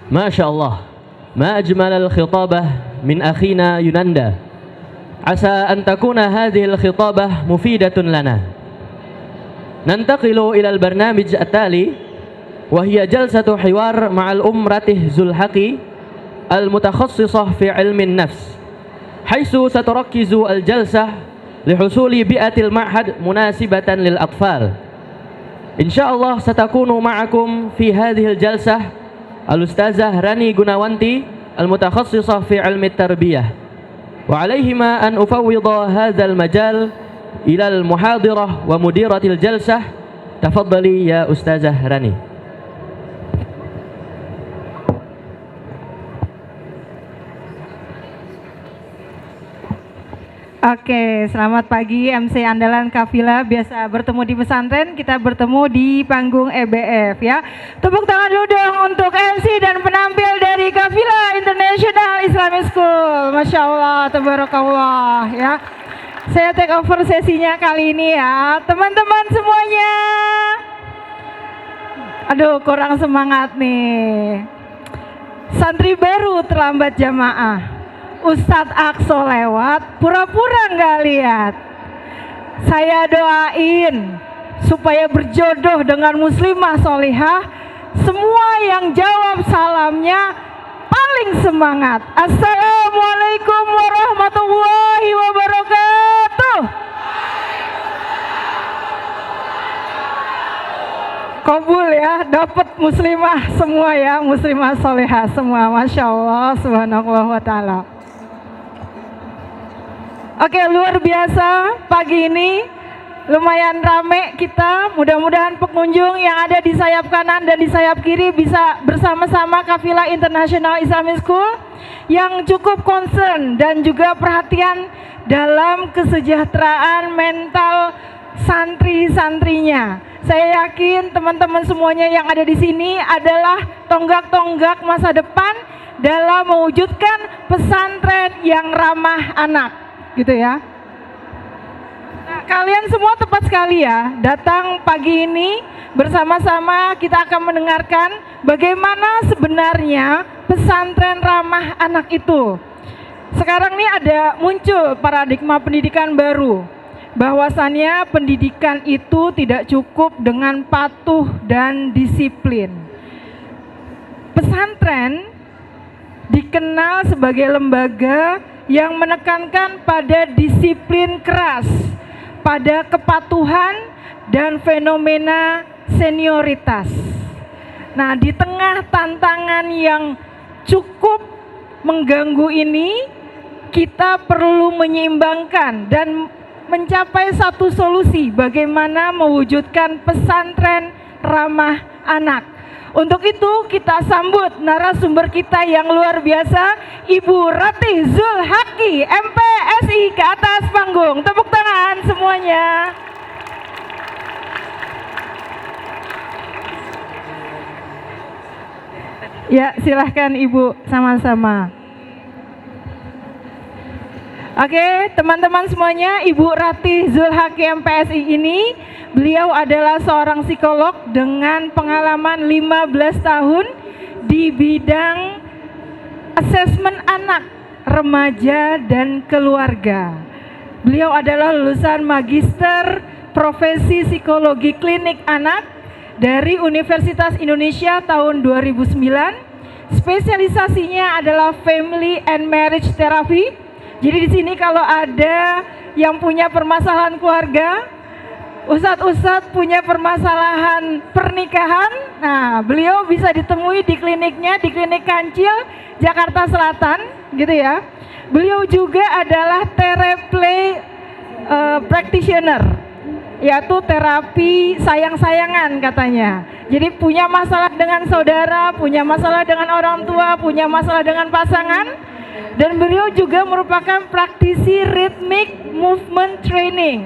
ما شاء الله، ما أجمل الخطابة من أخينا يوناندا. عسى أن تكون هذه الخطابة مفيدة لنا. ننتقل إلى البرنامج التالي، وهي جلسة حوار مع الأم راتih زلحقي المتخصصة في علم النفس، حيث ستركز الجلسة لحصول بيئة المعهد مناسبة للأطفال. إن شاء الله ستكون معكم في هذه الجلسة الأستاذة راني جناوانتي المتخصصة في علم التربية، وعليهما أن أفوض هذا المجال إلى المحاضرة ومديرة الجلسة. تفضلي يا أستاذة راني. Oke, selamat pagi MC andalan Kafila. Biasa bertemu di pesantren, kita bertemu di panggung EBF ya. Tepuk tangan dulu dong untuk MC dan penampil dari Kafila International Islamic School. Masya Allah, tabarakallah ya. Saya take over sesinya kali ini ya, teman-teman semuanya. Aduh, kurang semangat nih. Santri baru terlambat jamaah. Ustadz Aqso lewat, pura-pura nggak lihat. Saya doain supaya berjodoh dengan muslimah solihah. Semua yang jawab salamnya paling semangat. Assalamualaikum warahmatullahi wabarakatuh. Kabul ya, dapat muslimah semua ya, muslimah solihah semua. Masya Allah, subhanallah wa ta'ala. Oke, luar biasa pagi ini, lumayan rame kita. Mudah-mudahan pengunjung yang ada di sayap kanan dan di sayap kiri bisa bersama-sama Kafila International Islamic School yang cukup concern dan juga perhatian dalam kesejahteraan mental santri-santrinya. Saya yakin teman-teman semuanya yang ada di sini adalah tonggak-tonggak masa depan dalam mewujudkan pesantren yang ramah anak. Gitu ya. Nah, kalian semua tepat sekali ya datang pagi ini bersama-sama kita akan mendengarkan bagaimana sebenarnya pesantren ramah anak itu. Sekarang ini ada muncul paradigma pendidikan baru, bahwasannya pendidikan itu tidak cukup dengan patuh dan disiplin. Pesantren dikenal sebagai lembaga yang menekankan pada disiplin keras, pada kepatuhan dan fenomena senioritas. Nah, di tengah tantangan yang cukup mengganggu ini, kita perlu menyeimbangkan dan mencapai satu solusi bagaimana mewujudkan pesantren ramah anak. Untuk itu kita sambut narasumber kita yang luar biasa, Ibu Ratih Zulhaqi MPSI ke atas panggung. Tepuk tangan semuanya. Ya, silahkan Ibu sama-sama. Oke, teman-teman semuanya, Ibu Ratih Zulhaqi MPSI ini, beliau adalah seorang psikolog dengan pengalaman 15 tahun di bidang asesmen anak, remaja, dan keluarga. Beliau adalah lulusan Magister Profesi Psikologi Klinik Anak dari Universitas Indonesia tahun 2009. Spesialisasinya adalah Family and Marriage Therapy. Jadi di sini kalau ada yang punya permasalahan keluarga, ustadz-ustadz punya permasalahan pernikahan, nah beliau bisa ditemui di kliniknya, di Klinik Kancil, Jakarta Selatan, gitu ya. Beliau juga adalah terapi practitioner, yaitu terapi sayang-sayangan katanya. Jadi punya masalah dengan saudara, punya masalah dengan orang tua, punya masalah dengan pasangan. Dan beliau juga merupakan praktisi rhythmic movement training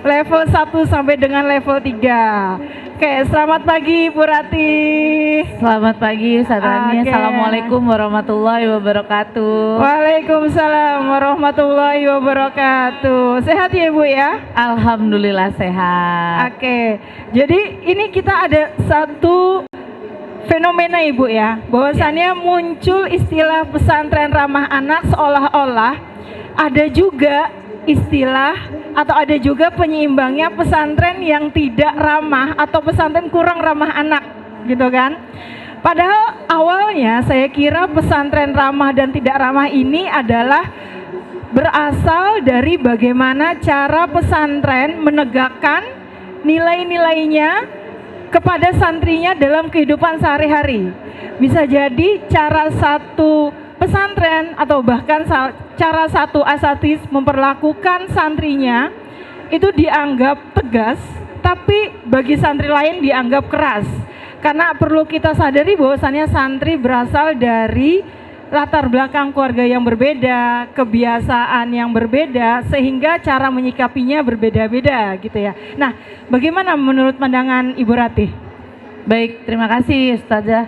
level 1 sampai dengan level 3. Oke, selamat pagi Bu Ratih. Selamat pagi Ustaz Rani. Assalamualaikum warahmatullahi wabarakatuh. Waalaikumsalam warahmatullahi wabarakatuh. Sehat ya Bu ya? Alhamdulillah sehat. Oke, jadi ini kita ada satu fenomena Ibu ya, bahwasannya muncul istilah pesantren ramah anak seolah-olah ada juga istilah atau ada juga penyeimbangnya pesantren yang tidak ramah atau pesantren kurang ramah anak gitu kan. Padahal awalnya saya kira pesantren ramah dan tidak ramah ini adalah berasal dari bagaimana cara pesantren menegakkan nilai-nilainya kepada santrinya dalam kehidupan sehari-hari. Bisa jadi cara satu pesantren atau bahkan cara satu asatidz memperlakukan santrinya itu dianggap tegas, tapi bagi santri lain dianggap keras. Karena perlu kita sadari bahwasannya santri berasal dari latar belakang keluarga yang berbeda, kebiasaan yang berbeda, sehingga cara menyikapinya berbeda-beda gitu ya. Nah, bagaimana menurut pandangan Ibu Ratih? Baik, terima kasih Ustazah.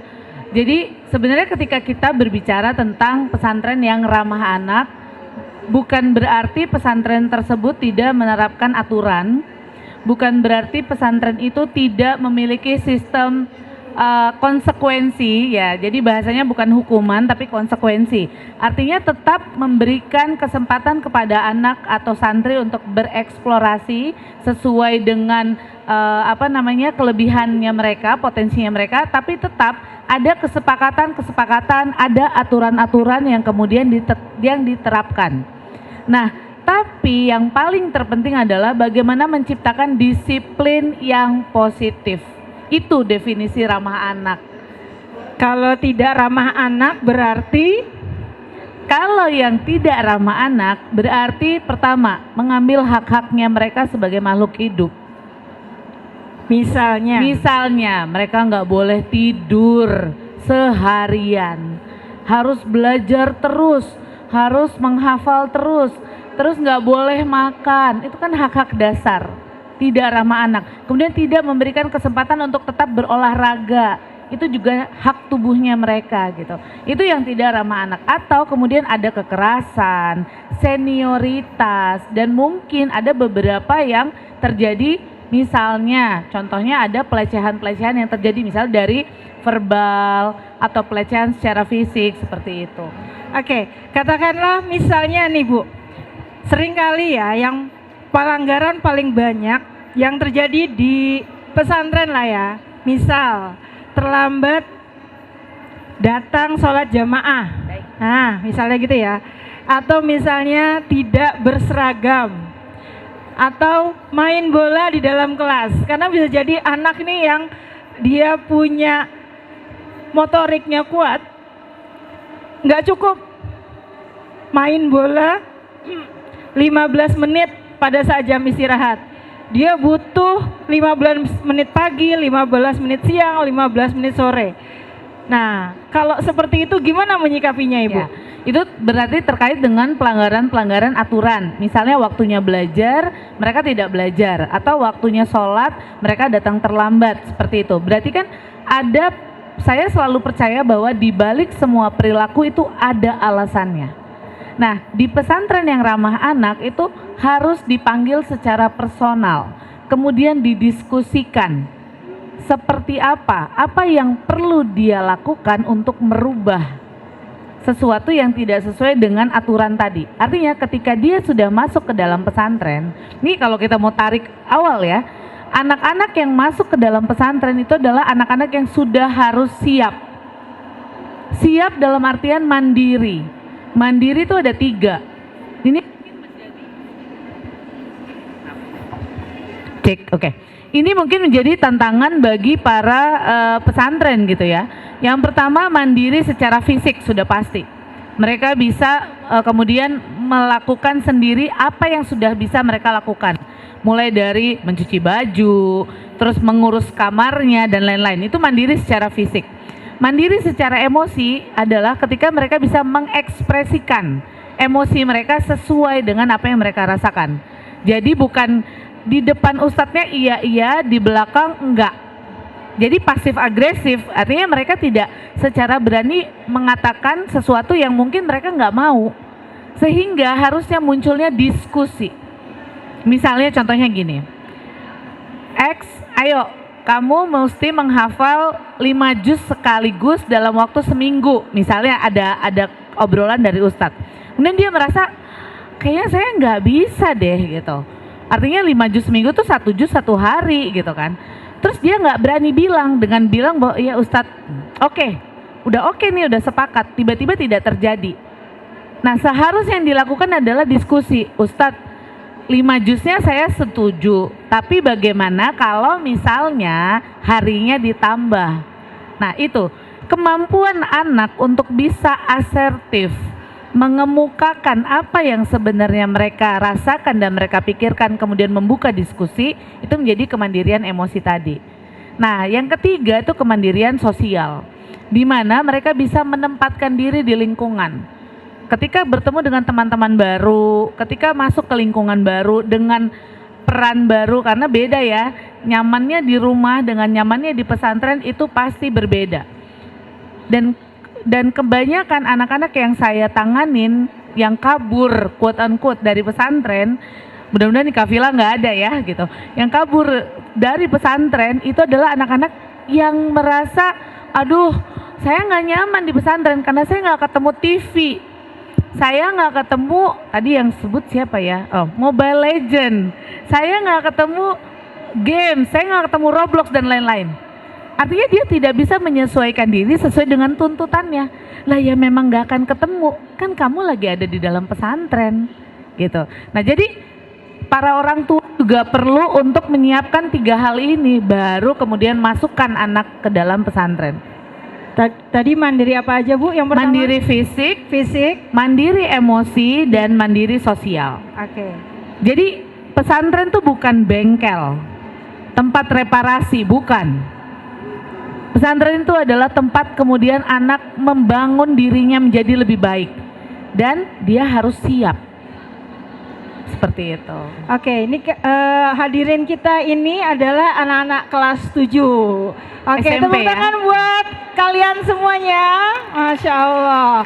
Jadi sebenarnya ketika kita berbicara tentang pesantren yang ramah anak, bukan berarti pesantren tersebut tidak menerapkan aturan, bukan berarti pesantren itu tidak memiliki sistem konsekuensi ya. Jadi bahasanya bukan hukuman tapi konsekuensi. Artinya tetap memberikan kesempatan kepada anak atau santri untuk bereksplorasi sesuai dengan kelebihannya mereka, potensinya mereka, tapi tetap ada kesepakatan, ada aturan-aturan yang kemudian diterapkan. Nah, tapi yang paling terpenting adalah bagaimana menciptakan disiplin yang positif. Itu definisi ramah anak. Kalau tidak ramah anak berarti? Kalau yang tidak ramah anak berarti pertama, mengambil hak-haknya mereka sebagai makhluk hidup. Misalnya mereka nggak boleh tidur seharian, harus belajar terus, harus menghafal terus nggak boleh makan. Itu kan hak-hak dasar. Tidak ramah anak. Kemudian tidak memberikan kesempatan untuk tetap berolahraga. Itu juga hak tubuhnya mereka gitu. Itu yang tidak ramah anak. Atau kemudian ada kekerasan, senioritas, dan mungkin ada beberapa yang terjadi, misalnya contohnya ada pelecehan-pelecehan yang terjadi misalnya dari verbal atau pelecehan secara fisik seperti itu. Oke, katakanlah misalnya nih Bu, seringkali ya yang pelanggaran paling banyak yang terjadi di pesantren lah ya, misal terlambat datang sholat jamaah, nah misalnya gitu ya, atau misalnya tidak berseragam, atau main bola di dalam kelas. Karena bisa jadi anak nih yang dia punya motoriknya kuat, nggak cukup main bola 15 menit pada saat jam istirahat. Dia butuh 15 menit pagi, 15 menit siang, 15 menit sore. Nah, kalau seperti itu gimana menyikapinya Ibu? Ya, itu berarti terkait dengan pelanggaran-pelanggaran aturan. Misalnya waktunya belajar, mereka tidak belajar. Atau waktunya sholat, mereka datang terlambat. Seperti itu. Berarti kan ada, saya selalu percaya bahwa di balik semua perilaku itu ada alasannya. Nah, di pesantren yang ramah anak itu harus dipanggil secara personal, kemudian didiskusikan seperti apa yang perlu dia lakukan untuk merubah sesuatu yang tidak sesuai dengan aturan tadi. Artinya ketika dia sudah masuk ke dalam pesantren, nih kalau kita mau tarik awal ya, anak-anak yang masuk ke dalam pesantren itu adalah anak-anak yang sudah harus siap. Siap dalam artian mandiri. Mandiri itu ada 3. Ini oke. Ini mungkin menjadi tantangan bagi para pesantren gitu ya. Yang pertama, mandiri secara fisik sudah pasti. Mereka bisa kemudian melakukan sendiri apa yang sudah bisa mereka lakukan. Mulai dari mencuci baju, terus mengurus kamarnya dan lain-lain. Itu mandiri secara fisik. Mandiri secara emosi adalah ketika mereka bisa mengekspresikan emosi mereka sesuai dengan apa yang mereka rasakan. Jadi bukan di depan ustadznya iya, di belakang enggak. Jadi pasif agresif, artinya mereka tidak secara berani mengatakan sesuatu yang mungkin mereka enggak mau. Sehingga harusnya munculnya diskusi. Misalnya contohnya gini, ayo kamu mesti menghafal 5 juz sekaligus dalam waktu seminggu. Misalnya ada obrolan dari Ustadz. Kemudian dia merasa kayaknya saya nggak bisa deh gitu. Artinya 5 juz seminggu tuh 1 juz 1 hari gitu kan. Terus dia nggak berani bilang bahwa iya Ustadz, udah oke nih, udah sepakat. Tiba-tiba tidak terjadi. Nah seharusnya yang dilakukan adalah diskusi. Ustadz, 5 jusnya saya setuju, tapi bagaimana kalau misalnya harinya ditambah? Nah itu, kemampuan anak untuk bisa asertif, mengemukakan apa yang sebenarnya mereka rasakan dan mereka pikirkan, kemudian membuka diskusi, itu menjadi kemandirian emosi tadi. Nah yang ketiga itu kemandirian sosial, di mana mereka bisa menempatkan diri di lingkungan. Ketika bertemu dengan teman-teman baru, ketika masuk ke lingkungan baru dengan peran baru, karena beda ya, nyamannya di rumah dengan nyamannya di pesantren itu pasti berbeda. Dan kebanyakan anak-anak yang saya tanganin yang kabur quote unquote dari pesantren, mudah-mudahan di Kafila nggak ada ya gitu, yang kabur dari pesantren itu adalah anak-anak yang merasa, aduh saya nggak nyaman di pesantren karena saya nggak ketemu TV. Saya nggak ketemu, tadi yang sebut siapa ya? Mobile Legend. Saya nggak ketemu game, saya nggak ketemu Roblox dan lain-lain. Artinya dia tidak bisa menyesuaikan diri sesuai dengan tuntutannya. Lah ya memang nggak akan ketemu, kan kamu lagi ada di dalam pesantren, gitu. Nah jadi para orang tua juga perlu untuk menyiapkan 3 hal ini, baru kemudian masukkan anak ke dalam pesantren. Tadi mandiri apa aja Bu? Yang pertama? Mandiri fisik, mandiri emosi, dan mandiri sosial. Oke. Jadi pesantren tuh bukan bengkel, tempat reparasi, bukan. Pesantren itu adalah tempat kemudian anak membangun dirinya menjadi lebih baik. Dan dia harus siap. Seperti itu. Oke, ini hadirin kita ini adalah anak-anak kelas 7. Oke, SMP tepuk tangan buat kalian semuanya. Masya Allah.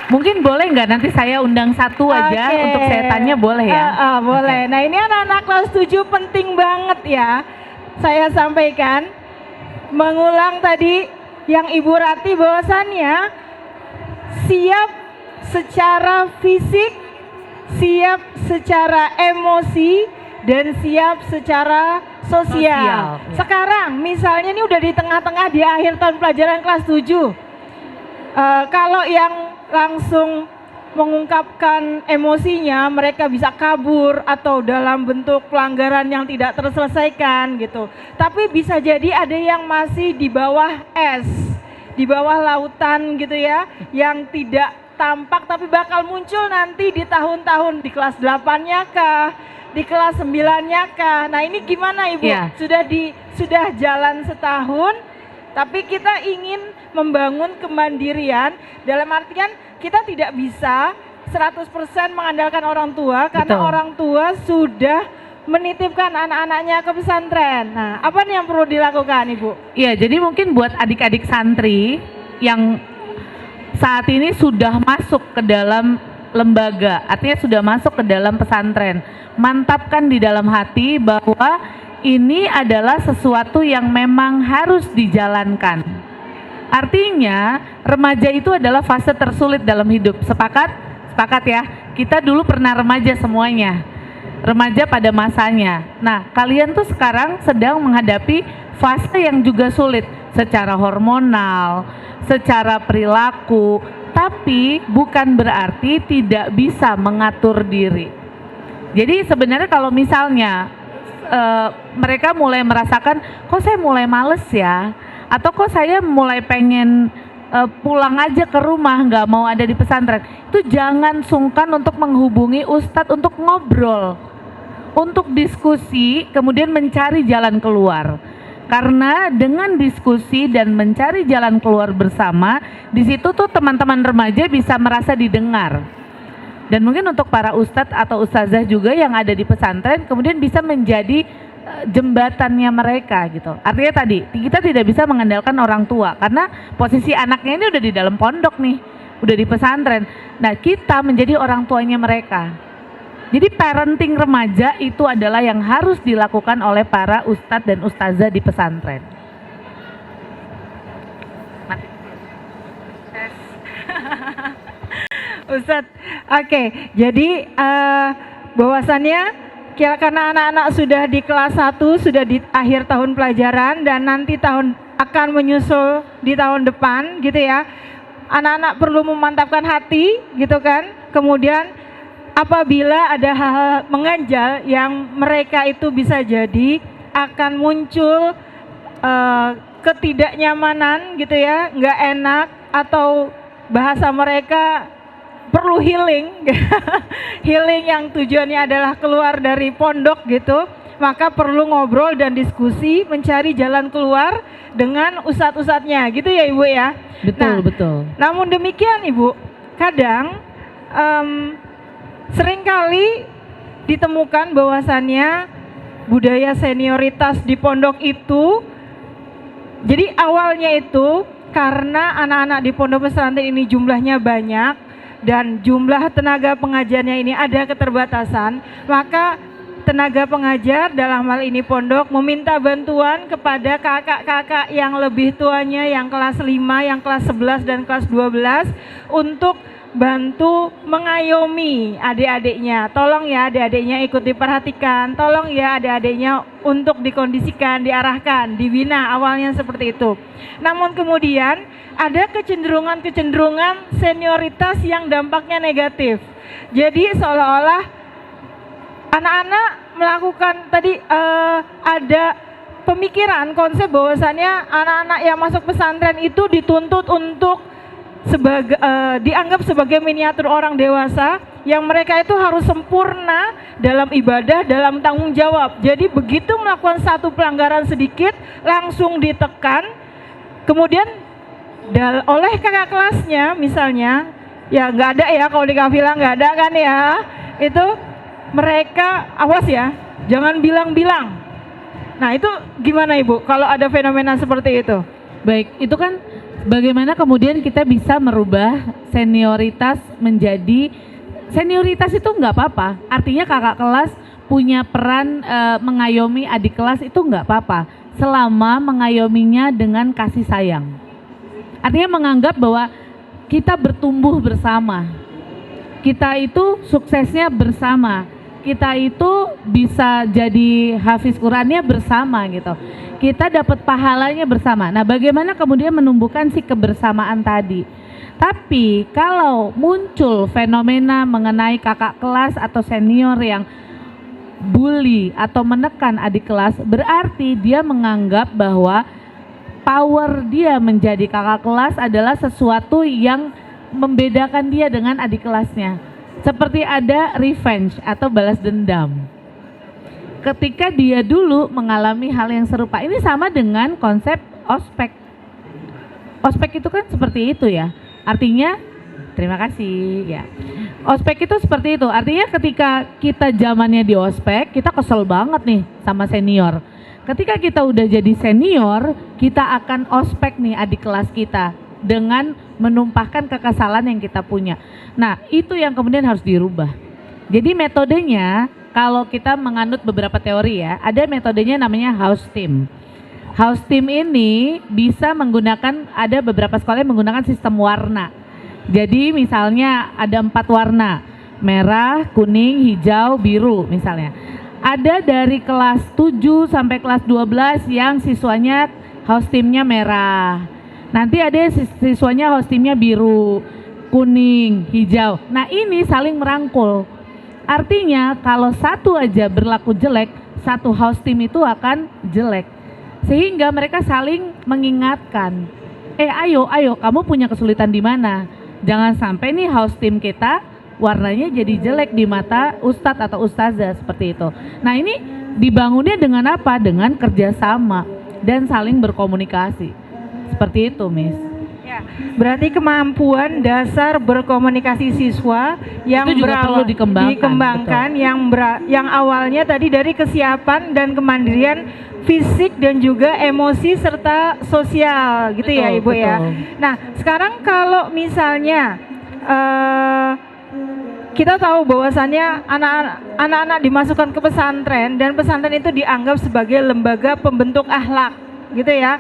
Mungkin boleh nggak nanti saya undang satu aja untuk saya tanya, boleh ya? Boleh. Nah ini anak-anak kelas 7 penting banget ya. Saya sampaikan, mengulang tadi yang Ibu Rati bahwasannya siap secara fisik, siap secara emosi, dan siap secara sosial. Sekarang misalnya ini udah di tengah-tengah di akhir tahun pelajaran kelas 7. Kalau yang langsung mengungkapkan emosinya, mereka bisa kabur atau dalam bentuk pelanggaran yang tidak terselesaikan gitu. Tapi bisa jadi ada yang masih di bawah es, di bawah lautan gitu ya, yang tidak tampak tapi bakal muncul nanti di tahun-tahun di kelas 8-nya kah, di kelas 9-nya kah. Nah ini gimana Ibu? Yeah. Sudah jalan setahun, tapi kita ingin membangun kemandirian, dalam artian kita tidak bisa 100% mengandalkan orang tua, karena Betul. orang tua sudah menitipkan anak-anaknya ke pesantren. Nah apa nih yang perlu dilakukan Ibu? Iya, jadi mungkin buat adik-adik santri yang saat ini sudah masuk ke dalam lembaga, artinya sudah masuk ke dalam pesantren, mantapkan di dalam hati bahwa ini adalah sesuatu yang memang harus dijalankan. Artinya remaja itu adalah fase tersulit dalam hidup. Sepakat? Sepakat ya. Kita dulu pernah remaja semuanya, remaja pada masanya. Nah kalian tuh sekarang sedang menghadapi fase yang juga sulit secara hormonal, secara perilaku, tapi bukan berarti tidak bisa mengatur diri. Jadi sebenarnya kalau misalnya mereka mulai merasakan, kok saya mulai males ya, atau kok saya mulai pengen pulang aja ke rumah, nggak mau ada di pesantren, itu jangan sungkan untuk menghubungi ustadz untuk ngobrol, untuk diskusi, kemudian mencari jalan keluar. Karena dengan diskusi dan mencari jalan keluar bersama, di situ tuh teman-teman remaja bisa merasa didengar. Dan mungkin untuk para ustadz atau ustazah juga yang ada di pesantren, kemudian bisa menjadi jembatannya mereka gitu. Artinya tadi, kita tidak bisa mengandalkan orang tua, karena posisi anaknya ini udah di dalam pondok nih, udah di pesantren. Nah kita menjadi orang tuanya mereka. Jadi parenting remaja itu adalah yang harus dilakukan oleh para ustadz dan ustazah di pesantren. Ustadz, oke, jadi bahwasannya karena anak-anak sudah di kelas 1, sudah di akhir tahun pelajaran dan nanti akan menyusul di tahun depan gitu ya. Anak-anak perlu memantapkan hati gitu kan. Kemudian apabila ada hal-hal mengganjal yang mereka itu bisa jadi akan muncul ketidaknyamanan gitu ya, nggak enak atau bahasa mereka perlu healing, healing yang tujuannya adalah keluar dari pondok gitu, maka perlu ngobrol dan diskusi mencari jalan keluar dengan ustadz-ustadznya gitu ya Ibu ya. Betul, betul. Namun demikian Ibu, kadang seringkali ditemukan bahwasannya budaya senioritas di pondok itu, jadi awalnya itu karena anak-anak di pondok pesantren ini jumlahnya banyak dan jumlah tenaga pengajarnya ini ada keterbatasan, maka tenaga pengajar dalam hal ini pondok meminta bantuan kepada kakak-kakak yang lebih tuanya, yang kelas 5, yang kelas 11 dan kelas 12 untuk bantu mengayomi adik-adiknya. Tolong ya adik-adiknya ikut diperhatikan, tolong ya adik-adiknya untuk dikondisikan, diarahkan, dibina, awalnya seperti itu. Namun kemudian ada kecenderungan senioritas yang dampaknya negatif. Jadi seolah-olah anak-anak melakukan tadi ada pemikiran konsep bahwasannya anak-anak yang masuk pesantren itu dituntut untuk dianggap sebagai miniatur orang dewasa yang mereka itu harus sempurna dalam ibadah, dalam tanggung jawab. Jadi begitu melakukan satu pelanggaran sedikit langsung ditekan, kemudian oleh kakak kelasnya misalnya, ya nggak ada ya kalau di kafilah nggak ada kan ya, itu mereka awas ya, jangan bilang-bilang. Nah itu gimana Ibu kalau ada fenomena seperti itu? Baik, itu kan bagaimana kemudian kita bisa merubah senioritas menjadi, senioritas itu nggak apa-apa, artinya kakak kelas punya peran mengayomi adik kelas itu nggak apa-apa, selama mengayominya dengan kasih sayang. Artinya menganggap bahwa kita bertumbuh bersama, kita itu suksesnya bersama, kita itu bisa jadi hafiz Qurannya bersama gitu. Kita dapat pahalanya bersama. Nah, bagaimana kemudian menumbuhkan si kebersamaan tadi? Tapi kalau muncul fenomena mengenai kakak kelas atau senior yang bully atau menekan adik kelas, berarti dia menganggap bahwa power dia menjadi kakak kelas adalah sesuatu yang membedakan dia dengan adik kelasnya. Seperti ada revenge atau balas dendam. Ketika dia dulu mengalami hal yang serupa, ini sama dengan konsep ospek. Ospek itu kan seperti itu ya. Artinya, terima kasih ya. Ospek itu seperti itu. Artinya ketika kita zamannya di ospek, kita kesel banget nih sama senior. Ketika kita udah jadi senior, kita akan ospek nih adik kelas kita dengan menumpahkan kekesalan yang kita punya. Nah, itu yang kemudian harus dirubah. Jadi metodenya, kalau kita menganut beberapa teori ya, ada metodenya namanya house team. House team ini bisa menggunakan, ada beberapa sekolah yang menggunakan sistem warna. Jadi misalnya ada 4 warna, merah, kuning, hijau, biru misalnya. Ada dari kelas 7 sampai kelas 12 yang siswanya house teamnya merah. Nanti ada siswanya house teamnya biru, kuning, hijau. Nah ini saling merangkul. Artinya kalau satu aja berlaku jelek, satu house team itu akan jelek. Sehingga mereka saling mengingatkan. Ayo kamu punya kesulitan di mana? Jangan sampai nih house team kita warnanya jadi jelek di mata ustadz atau ustazah seperti itu. Nah ini dibangunnya dengan apa? Dengan kerjasama dan saling berkomunikasi. Seperti itu, Miss. Ya, berarti kemampuan dasar berkomunikasi siswa yang itu juga perlu dikembangkan yang awalnya tadi dari kesiapan dan kemandirian fisik dan juga emosi serta sosial gitu, betul, ya Ibu, betul. Ya. Nah, sekarang kalau misalnya kita tahu bahwasannya anak-anak dimasukkan ke pesantren dan pesantren itu dianggap sebagai lembaga pembentuk akhlak, gitu ya.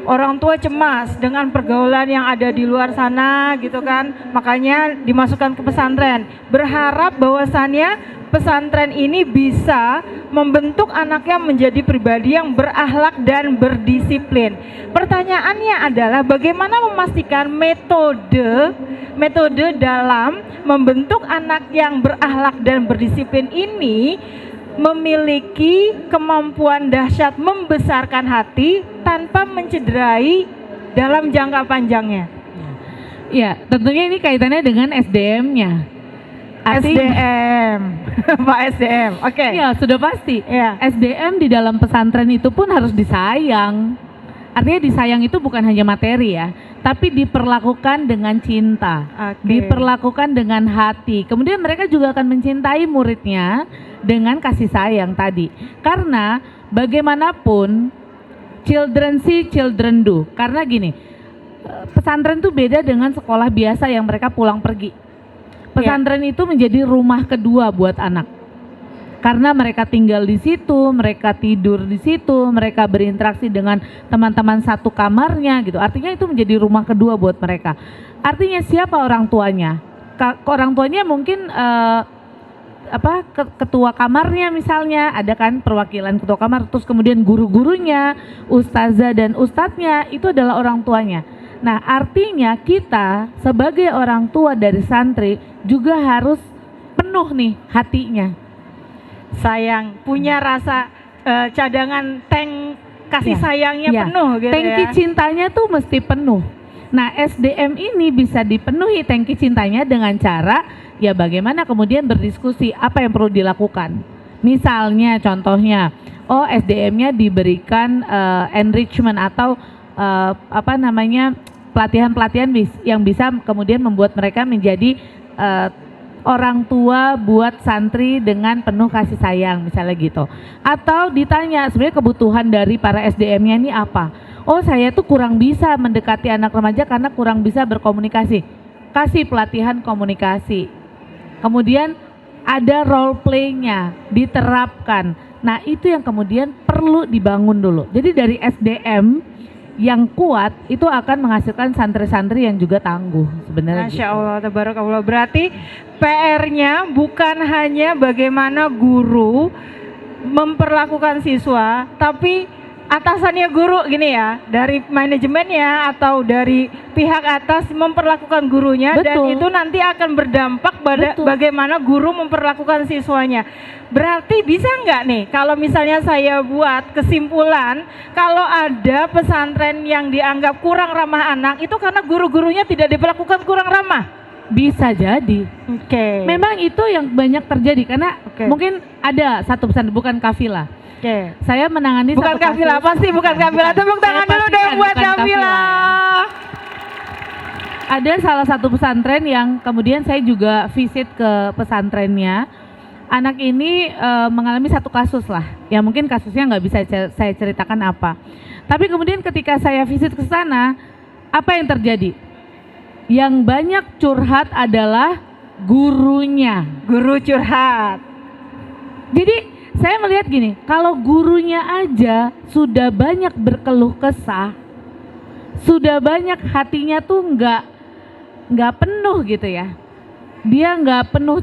Orang tua cemas dengan pergaulan yang ada di luar sana, gitu kan. Makanya dimasukkan ke pesantren, berharap bahwasannya pesantren ini bisa membentuk anaknya menjadi pribadi yang berakhlak dan berdisiplin. Pertanyaannya adalah bagaimana memastikan metode dalam membentuk anak yang berakhlak dan berdisiplin ini memiliki kemampuan dahsyat membesarkan hati tanpa mencederai dalam jangka panjangnya. Ya, tentunya ini kaitannya dengan SDM-nya. SDM, Pak SDM, oke. Iya, sudah pasti. Iya. SDM di dalam pesantren itu pun harus disayang. Artinya disayang itu bukan hanya materi ya, tapi diperlakukan dengan cinta, diperlakukan dengan hati. Kemudian mereka juga akan mencintai muridnya dengan kasih sayang tadi. Karena bagaimanapun children see, children do. Karena gini, pesantren itu beda dengan sekolah biasa yang mereka pulang pergi. Pesantren itu menjadi rumah kedua buat anak. Karena mereka tinggal di situ, mereka tidur di situ, mereka berinteraksi dengan teman-teman satu kamarnya gitu. Artinya itu menjadi rumah kedua buat mereka. Artinya siapa orang tuanya? Orang tuanya mungkin ketua kamarnya misalnya, ada kan perwakilan ketua kamar, terus kemudian guru-gurunya, ustazah dan ustadznya itu adalah orang tuanya. Nah, artinya kita sebagai orang tua dari santri juga harus penuh nih hatinya. Sayang, punya rasa cadangan tank kasih sayangnya penuh gitu tangki ya. cintanya tuh mesti penuh. Nah, SDM ini bisa dipenuhi tangki cintanya dengan cara ya bagaimana kemudian berdiskusi apa yang perlu dilakukan. Misalnya contohnya, SDM-nya diberikan enrichment atau pelatihan-pelatihan yang bisa kemudian membuat mereka menjadi orang tua buat santri dengan penuh kasih sayang misalnya gitu. Atau ditanya sebenarnya kebutuhan dari para SDM-nya ini apa? Saya tuh kurang bisa mendekati anak remaja karena kurang bisa berkomunikasi. Kasih pelatihan komunikasi. Kemudian ada role play-nya diterapkan. Nah, itu yang kemudian perlu dibangun dulu. Jadi dari SDM yang kuat itu akan menghasilkan santri-santri yang juga tangguh sebenarnya. Masya Allah, tabarakallah. Berarti PR-nya bukan hanya bagaimana guru memperlakukan siswa, tapi atasannya guru gini ya, dari manajemennya atau dari pihak atas memperlakukan gurunya. Betul. Dan itu nanti akan berdampak pada bagaimana guru memperlakukan siswanya. Berarti bisa nggak nih kalau misalnya saya buat kesimpulan kalau ada pesantren yang dianggap kurang ramah anak itu karena guru-gurunya tidak diperlakukan kurang ramah? Bisa jadi. Oke. Memang itu yang banyak terjadi karena mungkin ada satu pesantren, bukan kafilah. Saya menangani bukan kafilah, pasti bukan kafilah. Tepuk tangan dulu deh buat kafilah. Ada salah satu pesantren yang kemudian saya juga visit ke pesantrennya. Anak ini mengalami satu kasus lah, ya mungkin kasusnya nggak bisa saya ceritakan apa. Tapi kemudian ketika saya visit ke sana, apa yang terjadi? Yang banyak curhat adalah gurunya. Guru curhat. Jadi saya melihat gini, kalau gurunya aja sudah banyak berkeluh kesah, sudah banyak hatinya tuh nggak penuh gitu ya, dia nggak penuh,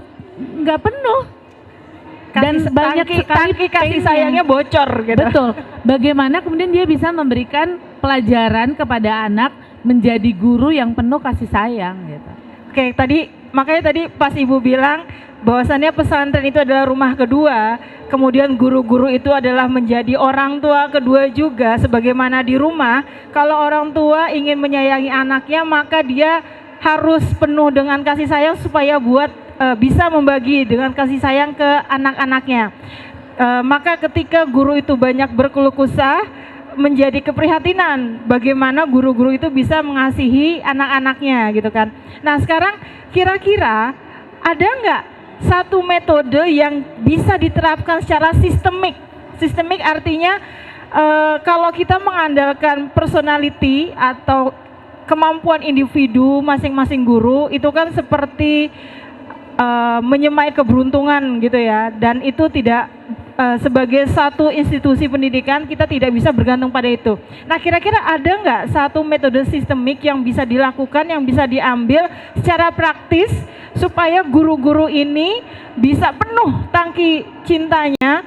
dan banyak sekali kasih sayangnya bocor gitu. Betul. Bagaimana kemudian dia bisa memberikan pelajaran kepada anak menjadi guru yang penuh kasih sayang gitu. Oke, makanya tadi pas Ibu bilang bahwasannya pesantren itu adalah rumah kedua, kemudian guru-guru itu adalah menjadi orang tua kedua juga. Sebagaimana di rumah, kalau orang tua ingin menyayangi anaknya, maka dia harus penuh dengan kasih sayang supaya bisa membagi dengan kasih sayang ke anak-anaknya. Maka ketika guru itu banyak berkeluh kesah, menjadi keprihatinan bagaimana guru-guru itu bisa mengasihi anak-anaknya gitu kan. Nah, sekarang kira-kira ada nggak satu metode yang bisa diterapkan secara sistemik? Sistemik artinya kalau kita mengandalkan personality atau kemampuan individu masing-masing guru itu kan seperti menyemai keberuntungan gitu ya, dan itu tidak sebagai satu institusi pendidikan kita tidak bisa bergantung pada itu. Nah, kira-kira ada nggak satu metode sistemik yang bisa dilakukan, yang bisa diambil secara praktis supaya guru-guru ini bisa penuh tangki cintanya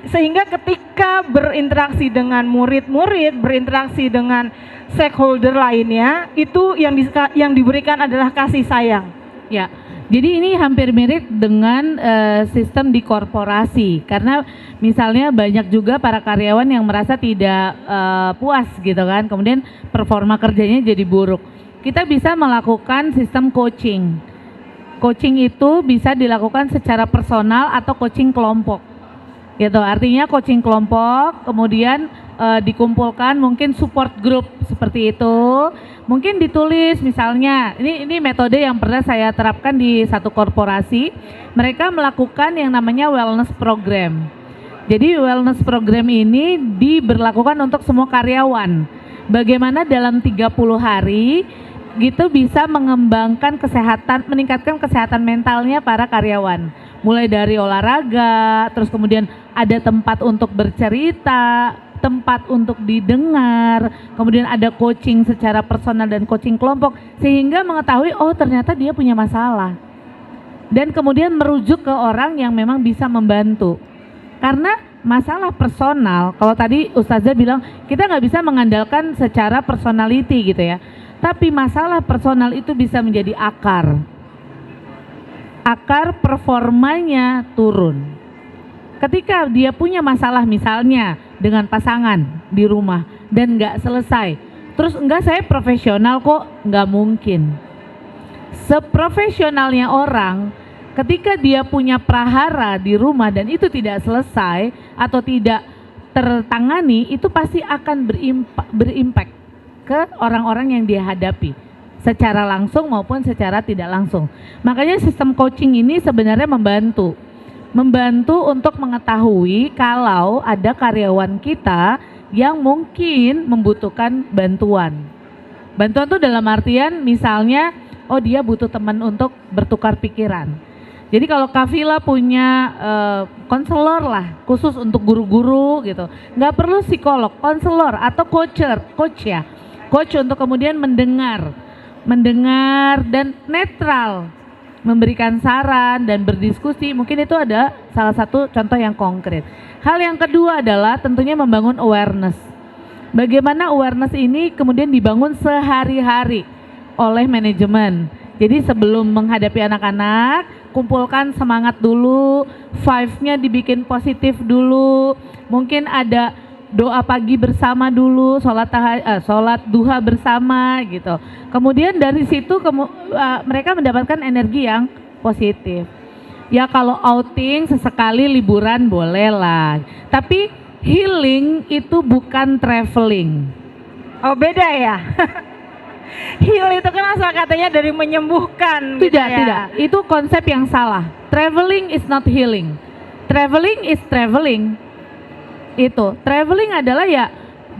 sehingga ketika berinteraksi dengan murid-murid, berinteraksi dengan stakeholder lainnya, itu yang diberikan adalah kasih sayang. Ya, jadi ini hampir mirip dengan sistem di korporasi, karena misalnya banyak juga para karyawan yang merasa tidak puas gitu kan, kemudian performa kerjanya jadi buruk. Kita bisa melakukan sistem coaching. Coaching itu bisa dilakukan secara personal atau coaching kelompok. Gitu, artinya coaching kelompok, kemudian dikumpulkan mungkin support group seperti itu, mungkin ditulis misalnya, ini metode yang pernah saya terapkan di satu korporasi. Mereka melakukan yang namanya wellness program. Jadi wellness program ini diberlakukan untuk semua karyawan. Bagaimana dalam 30 hari gitu bisa mengembangkan kesehatan, meningkatkan kesehatan mentalnya para karyawan. Mulai dari olahraga, terus kemudian ada tempat untuk bercerita, tempat untuk didengar, kemudian ada coaching secara personal dan coaching kelompok, sehingga mengetahui oh ternyata dia punya masalah, dan kemudian merujuk ke orang yang memang bisa membantu. Karena masalah personal, kalau tadi Ustazah bilang kita nggak bisa mengandalkan secara personality gitu ya, tapi masalah personal itu bisa menjadi akar performanya turun. Ketika dia punya masalah misalnya dengan pasangan di rumah dan nggak selesai, terus enggak saya profesional kok, nggak mungkin. Seprofesionalnya orang, ketika dia punya prahara di rumah dan itu tidak selesai atau tidak tertangani, itu pasti akan berimpact ke orang-orang yang dia hadapi, secara langsung maupun secara tidak langsung. Makanya sistem coaching ini sebenarnya membantu untuk mengetahui kalau ada karyawan kita yang mungkin membutuhkan bantuan. Bantuan itu dalam artian misalnya, oh dia butuh teman untuk bertukar pikiran. Jadi kalau Kafila punya konselor lah khusus untuk guru-guru gitu, nggak perlu psikolog, konselor atau coach untuk kemudian mendengar dan netral, memberikan saran dan berdiskusi. Mungkin itu ada salah satu contoh yang konkret. Hal yang kedua adalah tentunya membangun awareness. Bagaimana awareness ini kemudian dibangun sehari-hari oleh manajemen. Jadi sebelum menghadapi anak-anak, kumpulkan semangat dulu, vibe-nya dibikin positif dulu. Mungkin ada doa pagi bersama dulu, sholat duha bersama gitu. Kemudian dari situ mereka mendapatkan energi yang positif. Ya kalau outing sesekali liburan boleh lah. Tapi healing itu bukan traveling. Oh beda ya? Heal itu kan asal katanya dari menyembuhkan. Tidak. Itu konsep yang salah. Traveling is not healing. Traveling is traveling. Itu traveling adalah ya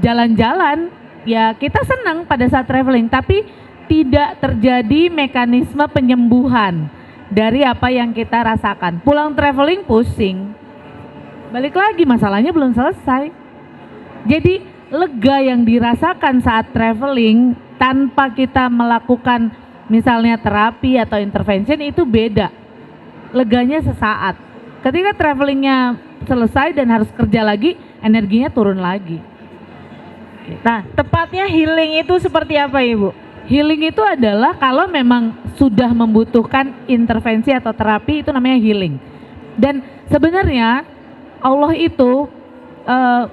jalan-jalan, ya kita senang pada saat traveling, tapi tidak terjadi mekanisme penyembuhan dari apa yang kita rasakan. Pulang traveling pusing, balik lagi masalahnya belum selesai. Jadi lega yang dirasakan saat traveling tanpa kita melakukan misalnya terapi atau intervention itu beda, leganya sesaat. Ketika travelingnya selesai dan harus kerja lagi, energinya turun lagi. Nah, tepatnya healing itu seperti apa Ibu? Healing itu adalah kalau memang sudah membutuhkan intervensi atau terapi, itu namanya healing. Dan sebenarnya Allah itu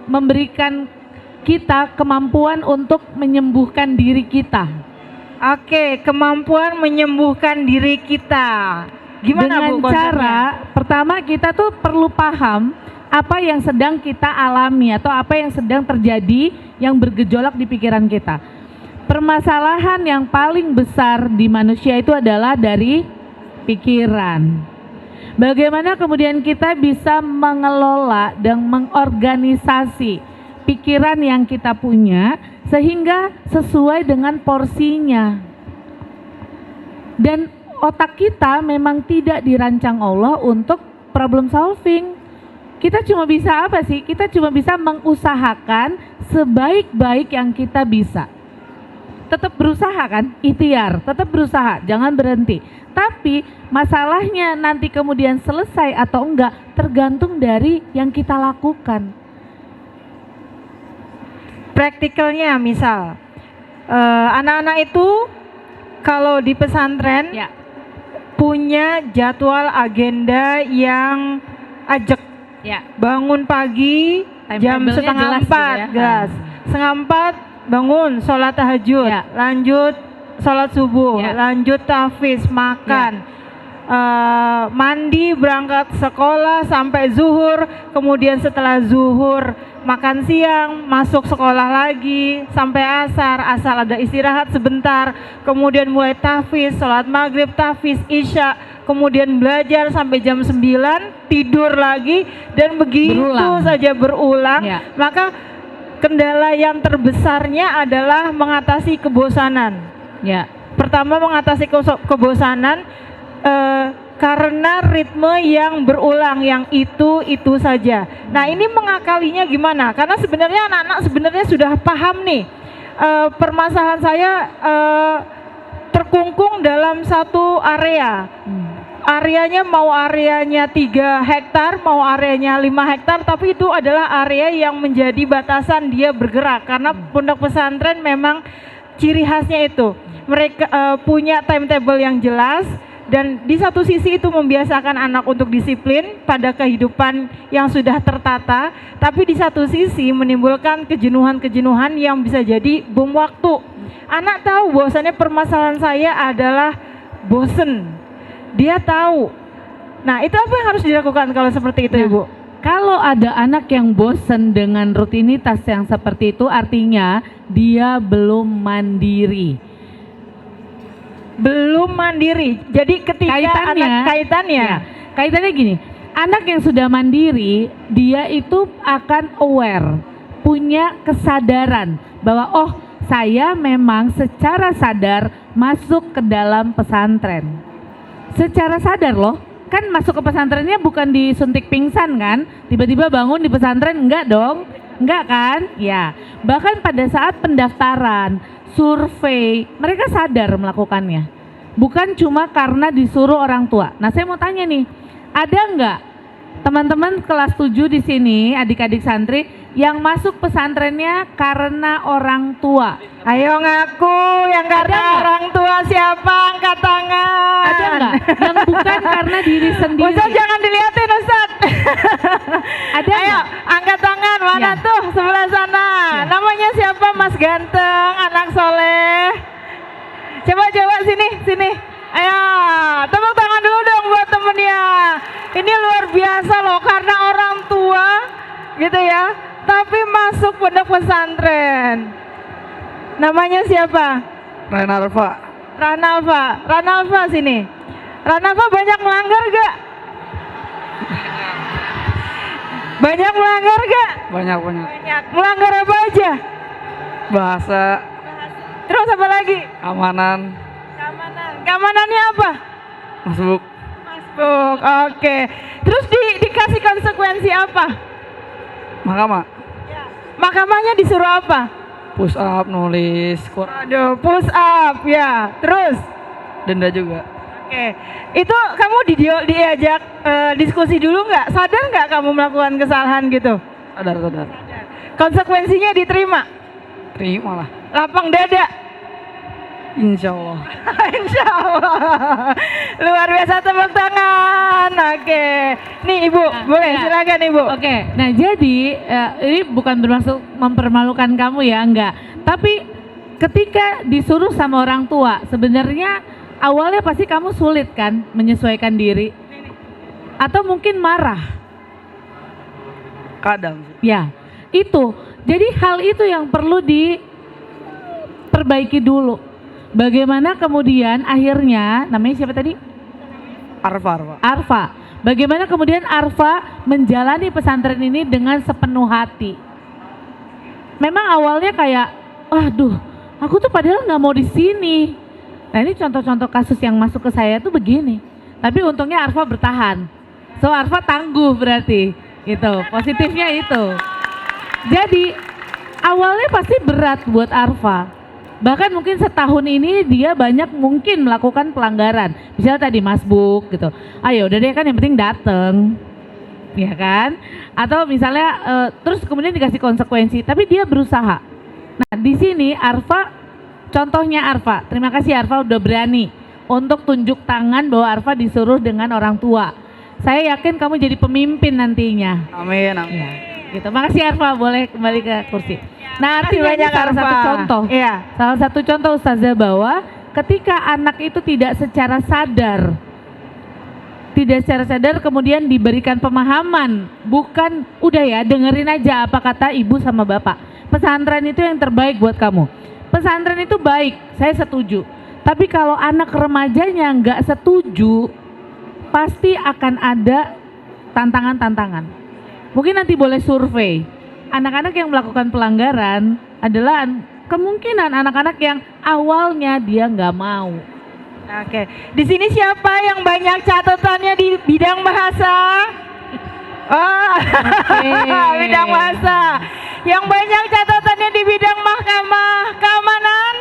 memberikan kita kemampuan untuk menyembuhkan diri kita. Oke, kemampuan menyembuhkan diri kita. Gimana dengan Bu, cara pertama kita tuh perlu paham apa yang sedang kita alami atau apa yang sedang terjadi yang bergejolak di pikiran kita. Permasalahan yang paling besar di manusia itu adalah dari pikiran. Bagaimana kemudian kita bisa mengelola dan mengorganisasi pikiran yang kita punya sehingga sesuai dengan porsinya. Dan otak kita memang tidak dirancang Allah untuk problem solving. Kita cuma bisa apa sih? Kita cuma bisa mengusahakan sebaik-baik yang kita bisa. Tetap berusaha kan? Ikhtiar, tetap berusaha, jangan berhenti. Tapi masalahnya nanti kemudian selesai atau enggak tergantung dari yang kita lakukan. Praktikalnya misal, anak-anak itu kalau di pesantren Ya, punya jadwal agenda yang ajak. ya. Bangun pagi jam Timetable-nya setengah jelas gitu empat, ya. gas. Setengah empat bangun, sholat tahajud, Ya. lanjut sholat subuh, Ya. lanjut tahfiz, makan, mandi, berangkat sekolah sampai zuhur, kemudian setelah zuhur makan siang, masuk sekolah lagi sampai asar ada istirahat sebentar, kemudian mulai tahfiz, sholat maghrib, tahfiz, isya, kemudian belajar sampai jam 9, tidur lagi, dan begitu Berulang. saja berulang. Ya. Maka kendala yang terbesarnya adalah mengatasi kebosanan. Ya. Pertama, mengatasi kebosanan karena ritme yang berulang, yang itu saja. Nah, ini mengakalinya gimana? Karena sebenarnya anak-anak sebenarnya sudah paham nih. Permasalahan saya terkungkung dalam satu area. Areanya mau areanya 3 hektar, mau areanya 5 hektar, tapi itu adalah area yang menjadi batasan dia bergerak. Karena pondok pesantren memang ciri khasnya itu. Mereka punya timetable yang jelas, dan di satu sisi itu membiasakan anak untuk disiplin pada kehidupan yang sudah tertata, tapi di satu sisi menimbulkan kejenuhan-kejenuhan yang bisa jadi bom waktu. Anak tahu bahwasannya permasalahan saya adalah bosen. Dia tahu. Nah, itu apa yang harus dilakukan kalau seperti itu, Nah, Ibu? Kalau ada anak yang bosen dengan rutinitas yang seperti itu, artinya dia belum mandiri. Belum mandiri. Jadi ketika Kaitannya gini, anak yang sudah mandiri, dia itu akan aware, punya kesadaran bahwa oh, saya memang secara sadar masuk ke dalam pesantren. Secara sadar loh, kan masuk ke pesantrennya bukan disuntik pingsan kan, tiba-tiba bangun di pesantren, enggak dong, enggak kan? Ya, bahkan pada saat pendaftaran, survei, mereka sadar melakukannya, bukan cuma karena disuruh orang tua. Nah, saya mau tanya nih, ada enggak teman-teman kelas 7 di sini, adik-adik santri yang masuk pesantrennya karena orang tua? Ayo ngaku yang karena nggak? orang tua siapa? Angkat tangan. Ada enggak yang bukan karena diri sendiri? Ustaz jangan dilihatin, Ustaz. Ada Ayo nggak? angkat tangan. Mana Ya. tuh? Sebelah sana. Ya. Namanya siapa? Mas ganteng, anak soleh. Coba sini. Ayo, tepuk tangan dulu dong buat temennya. Ini luar biasa loh, karena orang tua gitu ya, tapi masuk pondok pesantren. Namanya siapa? Ranalva sini. Ranalva banyak melanggar gak? Banyak melanggar gak? Banyak. Banyak. Melanggar apa aja? Bahasa, Terus apa lagi? keamanan, Keamanannya apa? masuk, Masbuk. Oke. Terus dikasih konsekuensi apa? mahkamah, Mahkamahnya disuruh apa? push up, nulis, Aduh, push up ya. Terus? denda juga. Oke. Itu kamu diajak diskusi dulu nggak? Sadar nggak kamu melakukan kesalahan gitu? Sadar. Konsekuensinya diterima? Terima lah. Lapang dada? Insya Allah. Insya Allah. Luar biasa, tepuk tangan. Oke. Nih Ibu, Nah, boleh ya. silakan Ibu. Oke, nah jadi ini bukan bermaksud mempermalukan kamu ya, enggak. Tapi ketika disuruh sama orang tua, sebenarnya awalnya pasti kamu sulit kan menyesuaikan diri, atau mungkin marah. Kadang sih. Ya, itu. Jadi hal itu yang perlu diperbaiki dulu. Bagaimana kemudian akhirnya, namanya siapa tadi? Arfa. Arfa. Bagaimana kemudian Arfa menjalani pesantren ini dengan sepenuh hati? Memang awalnya kayak, waduh, aku tuh padahal nggak mau di sini. Nah ini contoh-contoh kasus yang masuk ke saya tuh begini. Tapi untungnya Arfa bertahan. So Arfa tangguh berarti. Gitu, positifnya itu. Jadi awalnya pasti berat buat Arfa. Bahkan mungkin setahun ini dia banyak mungkin melakukan pelanggaran. Misalnya tadi masbuk gitu. Ayo udah deh kan yang penting dateng. Ya kan? Atau misalnya terus kemudian dikasih konsekuensi. Tapi dia berusaha. Nah di sini Arfa, contohnya Arfa. Terima kasih Arfa udah berani untuk tunjuk tangan bahwa Arfa disuruh dengan orang tua. Saya yakin kamu jadi pemimpin nantinya. Amin. Amin. Ya, gitu. Makasih Arfa, boleh kembali ke kursi. Nah, Makasih artinya ini banyak, salah satu Arfa. contoh. Iya. Salah satu contoh Ustazah bahwa ketika anak itu tidak secara sadar kemudian diberikan pemahaman, bukan udah ya dengerin aja apa kata ibu sama bapak. Pesantren itu yang terbaik buat kamu. Pesantren itu baik, saya setuju. Tapi kalau anak remajanya nggak setuju, pasti akan ada tantangan-tantangan. Mungkin nanti boleh survei. Anak-anak yang melakukan pelanggaran adalah kemungkinan anak-anak yang awalnya dia nggak mau. Oke, di sini siapa yang banyak catatannya di bidang bahasa? Oh, bidang bahasa. Yang banyak catatannya di bidang mahkamah keamanan?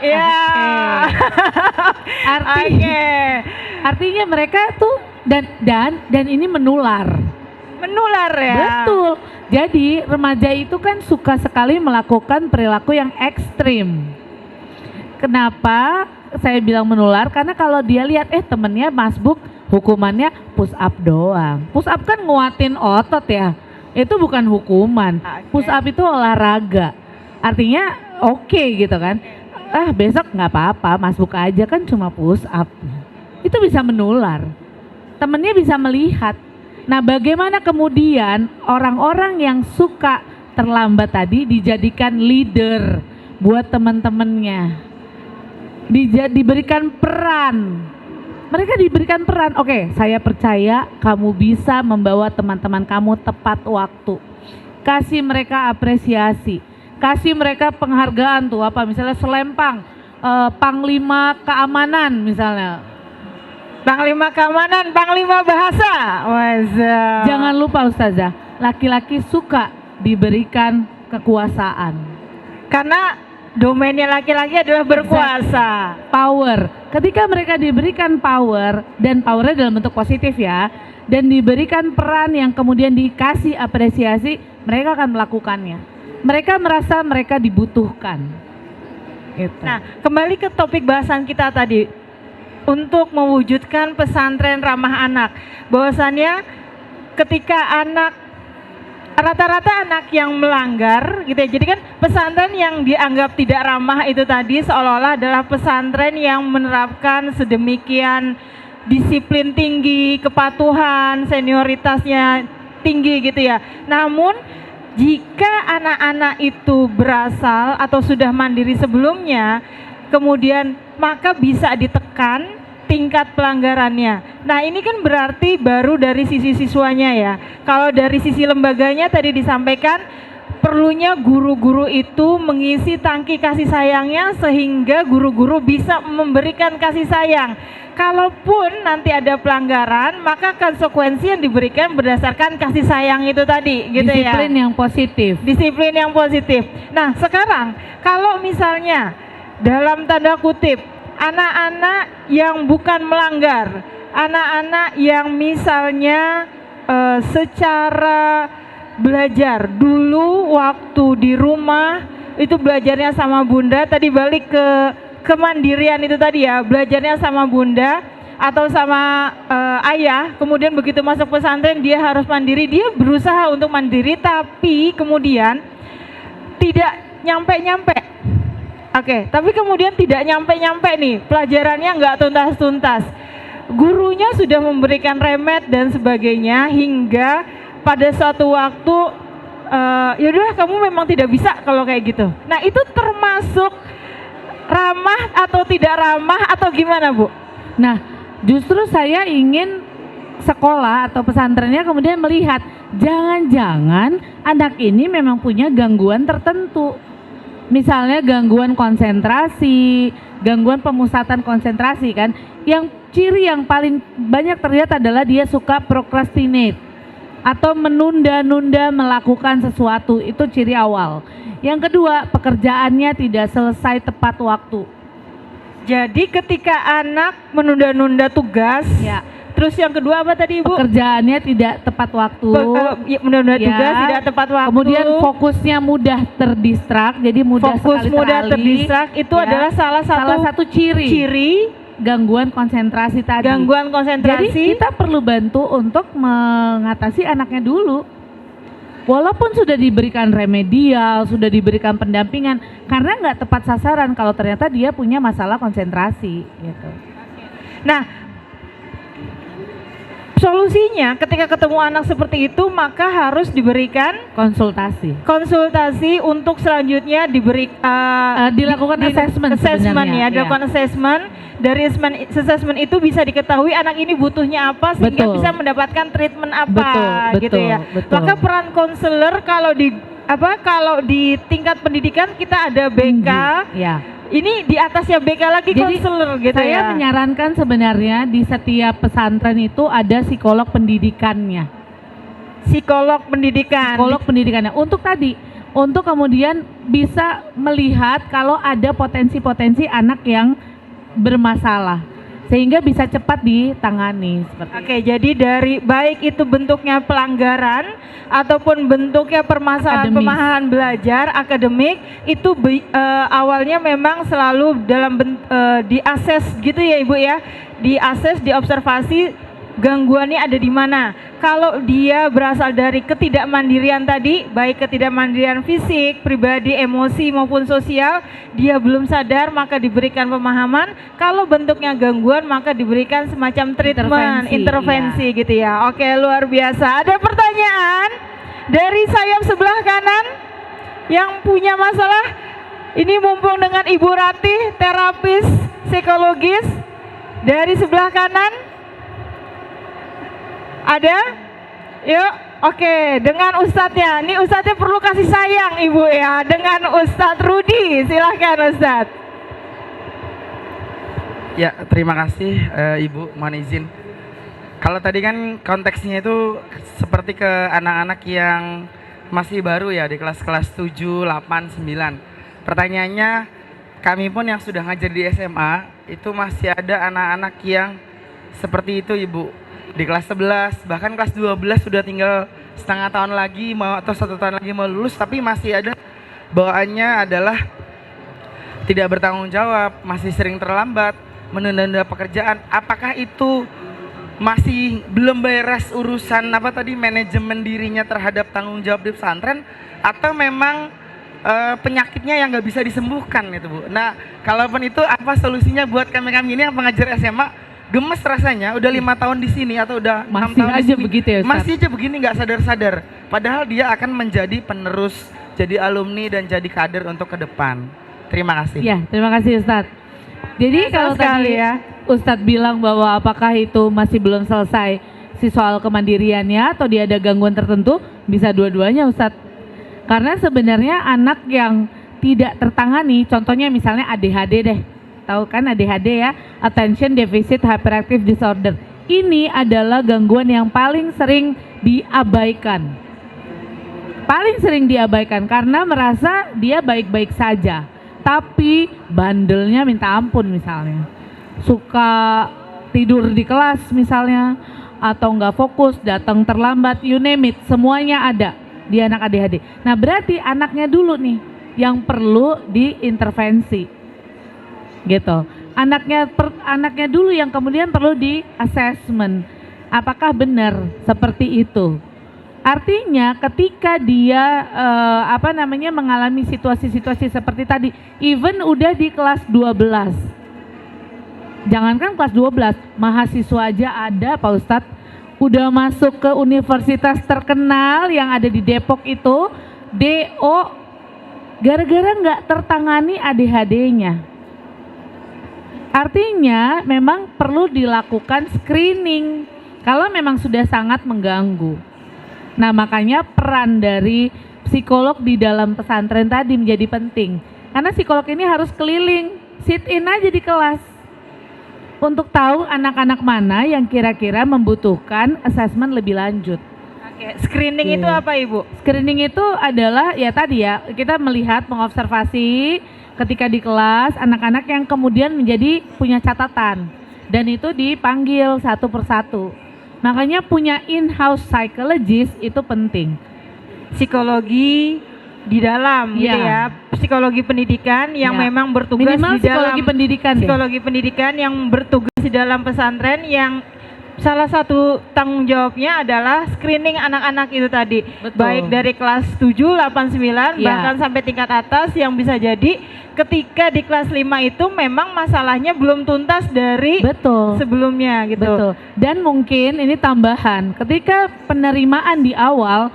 Ya. Artinya mereka tuh dan ini menular. Menular ya. Betul. Jadi remaja itu kan suka sekali melakukan perilaku yang ekstrim. Kenapa saya bilang menular? Karena kalau dia lihat temennya masbuk, hukumannya push up doang. Push up kan nguatin otot ya. Itu bukan hukuman. Push up itu olahraga. Artinya oke gitu kan. Besok nggak apa-apa, masbuk aja kan cuma push up. Itu bisa menular. Temennya bisa melihat. Nah, bagaimana kemudian orang-orang yang suka terlambat tadi dijadikan leader buat teman-temannya, diberikan peran. Mereka diberikan peran. Oke, saya percaya kamu bisa membawa teman-teman kamu tepat waktu. Kasih mereka apresiasi, kasih mereka penghargaan tuh apa? Misalnya selempang, panglima keamanan misalnya. Panglima keamanan, panglima bahasa. Jangan lupa Ustazah, laki-laki suka diberikan kekuasaan. Karena domainnya laki-laki adalah berkuasa. Power. Ketika mereka diberikan power, dan powernya dalam bentuk positif ya, dan diberikan peran yang kemudian dikasih apresiasi, mereka akan melakukannya. Mereka merasa mereka dibutuhkan. Gitu. Nah, kembali ke topik bahasan kita tadi. Untuk mewujudkan pesantren ramah anak, bahwasannya ketika rata-rata anak yang melanggar gitu ya, jadi kan pesantren yang dianggap tidak ramah itu tadi seolah-olah adalah pesantren yang menerapkan sedemikian disiplin tinggi, kepatuhan, senioritasnya tinggi gitu ya. Namun jika anak-anak itu berasal atau sudah mandiri sebelumnya, kemudian maka bisa ditekan tingkat pelanggarannya. Nah ini kan berarti baru dari sisi siswanya ya. Kalau dari sisi lembaganya tadi disampaikan perlunya guru-guru itu mengisi tangki kasih sayangnya sehingga guru-guru bisa memberikan kasih sayang. Kalaupun nanti ada pelanggaran, maka konsekuensi yang diberikan berdasarkan kasih sayang itu tadi, gitu ya. Disiplin yang positif. Disiplin yang positif. Nah sekarang kalau misalnya dalam tanda kutip anak-anak yang bukan melanggar, anak-anak yang misalnya secara belajar dulu waktu di rumah itu belajarnya sama bunda, tadi balik ke kemandirian itu tadi ya, belajarnya sama bunda atau sama ayah, kemudian begitu masuk pesantren dia harus mandiri, dia berusaha untuk mandiri tapi kemudian tidak nyampe-nyampe. Oke, tapi kemudian tidak nyampe-nyampe nih, pelajarannya nggak tuntas-tuntas. Gurunya sudah memberikan remet dan sebagainya hingga pada suatu waktu yaudah kamu memang tidak bisa kalau kayak gitu. Nah itu termasuk ramah atau tidak ramah atau gimana Bu? Nah justru saya ingin sekolah atau pesantrennya kemudian melihat jangan-jangan anak ini memang punya gangguan tertentu. Misalnya gangguan konsentrasi, gangguan pemusatan konsentrasi kan. Yang ciri yang paling banyak terlihat adalah dia suka procrastinate atau menunda-nunda melakukan sesuatu, itu ciri awal. Yang kedua, pekerjaannya tidak selesai tepat waktu. Jadi ketika anak menunda-nunda tugas, Ya. terus yang kedua apa tadi Ibu? Pekerjaannya tidak tepat waktu. Menunda-nunda Ya. tugas tidak tepat waktu. Kemudian fokusnya mudah terdistrak, jadi mudah fokus sekali mudah teralih. terdistrak itu Ya. adalah salah satu ciri gangguan konsentrasi tadi. gangguan Jadi konsentrasi. kita perlu bantu untuk mengatasi anaknya dulu. Walaupun sudah diberikan remedial, sudah diberikan pendampingan, karena nggak tepat sasaran kalau ternyata dia punya masalah konsentrasi gitu. Nah, solusinya ketika ketemu anak seperti itu maka harus diberikan konsultasi untuk selanjutnya Dilakukan assessment sebenarnya, ya, dilakukan assessment. Dari assessment itu bisa diketahui anak ini butuhnya apa sehingga Betul. bisa mendapatkan treatment apa gitu ya. Betul. Maka peran konselor kalau di tingkat pendidikan kita ada BK. Ya. Ini di atasnya BK lagi Jadi, konselor gitu saya ya. menyarankan sebenarnya di setiap pesantren itu ada psikolog pendidikannya. Psikolog pendidikan. Psikolog pendidikannya untuk kemudian bisa melihat kalau ada potensi-potensi anak yang bermasalah sehingga bisa cepat ditangani seperti itu. Oke, jadi dari baik itu bentuknya pelanggaran ataupun bentuknya permasalahan Akademis. pemahaman belajar akademik itu awalnya memang selalu dalam diakses gitu ya Ibu ya, diakses, diobservasi gangguannya ada di mana. Kalau dia berasal dari ketidakmandirian tadi, baik ketidakmandirian fisik, pribadi, emosi maupun sosial, dia belum sadar maka diberikan pemahaman. Kalau bentuknya gangguan maka diberikan semacam treatment, intervensi gitu ya. Oke, luar biasa. Ada pertanyaan dari sayap sebelah kanan yang punya masalah? Ini mumpung dengan Ibu Ratih, terapis psikologis dari sebelah kanan. Ada? Yuk, oke, dengan Ustadznya. Ini Ustadznya perlu kasih sayang Ibu ya. Dengan Ustadz Rudi, silahkan Ustadz. Ya, terima kasih Ibu, mohon izin. Kalau tadi kan konteksnya itu seperti ke anak-anak yang masih baru ya, di kelas-kelas 7, 8, 9. Pertanyaannya, kami pun yang sudah ngajar di SMA, itu masih ada anak-anak yang seperti itu Ibu. Di kelas 11, bahkan kelas 12 sudah tinggal setengah tahun lagi atau 1 tahun lagi mau lulus, tapi masih ada bawaannya adalah tidak bertanggung jawab, masih sering terlambat, menunda-nunda pekerjaan. Apakah itu masih belum beres urusan manajemen dirinya terhadap tanggung jawab di pesantren, atau memang penyakitnya yang nggak bisa disembuhkan itu Bu? Nah, kalaupun itu apa solusinya buat kami ini yang pengajar SMA? Gemes rasanya, udah 5 tahun di sini atau udah 6 tahun aja di sini, begitu ya, Ustaz? masih aja begini nggak sadar-sadar. Padahal dia akan menjadi penerus, jadi alumni dan jadi kader untuk ke depan. Terima kasih. Ya, terima kasih Ustadz. Jadi kalau tadi Ustadz bilang bahwa apakah itu masih belum selesai si soal kemandiriannya atau dia ada gangguan tertentu, bisa dua-duanya Ustadz. Karena sebenarnya anak yang tidak tertangani, contohnya misalnya ADHD deh. Tahu kan ADHD ya, Attention Deficit Hyperactive Disorder. Ini adalah gangguan yang paling sering diabaikan. Paling sering diabaikan karena merasa dia baik-baik saja. Tapi bandelnya minta ampun misalnya. Suka tidur di kelas misalnya, atau nggak fokus, datang terlambat, you name it, semuanya ada di anak ADHD. Nah berarti anaknya dulu nih yang perlu diintervensi. Gitu. Anaknya dulu yang kemudian perlu di assessment. Apakah benar seperti itu? Artinya ketika dia mengalami situasi-situasi seperti tadi, even udah di kelas 12. Jangankan kelas 12, mahasiswa aja ada Pak Ustadz, udah masuk ke universitas terkenal yang ada di Depok itu, DO, gara-gara nggak tertangani ADHD-nya. Artinya memang perlu dilakukan screening kalau memang sudah sangat mengganggu. Nah makanya peran dari psikolog di dalam pesantren tadi menjadi penting. Karena psikolog ini harus keliling sit in aja di kelas untuk tahu anak-anak mana yang kira-kira membutuhkan assessment lebih lanjut. Oke, screening itu apa Ibu? Screening itu adalah ya tadi ya, kita melihat, mengobservasi ketika di kelas anak-anak yang kemudian menjadi punya catatan dan itu dipanggil satu persatu. Makanya punya in-house psychologist itu penting. Psikologi di dalam gitu ya, psikologi pendidikan yang memang bertugas minimal di dalam psikologi pendidikan psikologi pendidikan yang bertugas di dalam pesantren, yang salah satu tanggung jawabnya adalah screening anak-anak itu tadi. Betul. Baik dari kelas 7, 8, 9 bahkan sampai tingkat atas, yang bisa jadi ketika di kelas 5 itu memang masalahnya belum tuntas dari sebelumnya gitu. Betul. Dan mungkin ini tambahan, ketika penerimaan di awal,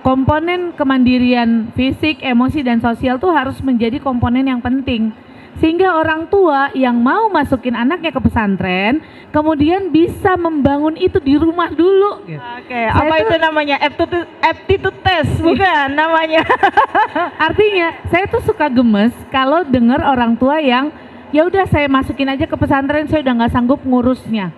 komponen kemandirian fisik, emosi, dan sosial tuh harus menjadi komponen yang penting. Sehingga orang tua yang mau masukin anaknya ke pesantren, kemudian bisa membangun itu di rumah dulu. Oke, apa itu namanya? Aptitude test, bukan namanya. Artinya, saya tuh suka gemes kalau dengar orang tua yang, ya udah saya masukin aja ke pesantren, saya udah nggak sanggup ngurusnya.